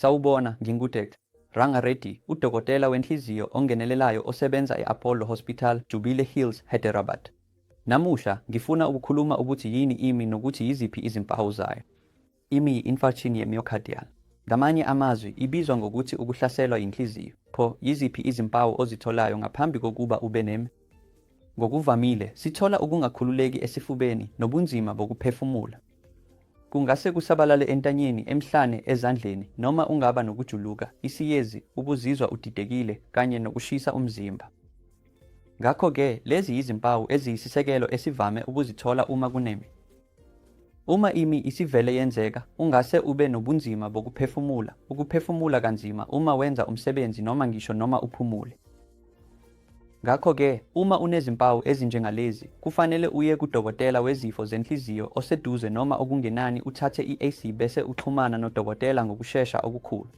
Sawubona, ngingu-Dkt. Rangareddy, udokotela wenhliziyo ongenelelayo osebenza e-Apollo Hospital, Jubilee Hills, Hyderabad. Namusha, ngifuna ukukhuluma ukuthi yini IMI nokuthi yiziphi izimpawu zayo. IMI yi-infarction ye-myocardial. Ngamanye amazwi, ibizwa ngokuthi ukuhlaselwa yinhliziyo. Pho, yiziphi izimpawu ozitholayo ngaphambi kokuba ube nemi? Ngokuvamile, sithola ukungakhululeki esifubeni nobunzima bokuphefumula. Kungase kusabalale entanyeni, emhlane, ezandleni, noma ungaba nokujuluka, isiyezi, ukuzizwa udidekile, kanye nokushisa umzimba. Ngakho-ke, lezi yizimpawu eziyisisekelo esivame ukuzithola uma kunemi. Uma IMI isivele yenzeka, ungase ube nobunzima bokuphefumula, ukuphefumula kanzima uma wenza umsebenzi noma uphumule. Ngakho-ke, uma unezimpawu ezinjengalezi, kufanele uye kudokotela wezifo zenhliziyo oseduze noma okungenani uthathe i-AC bese uxhumana nodokotela ngokushesha okukhulu.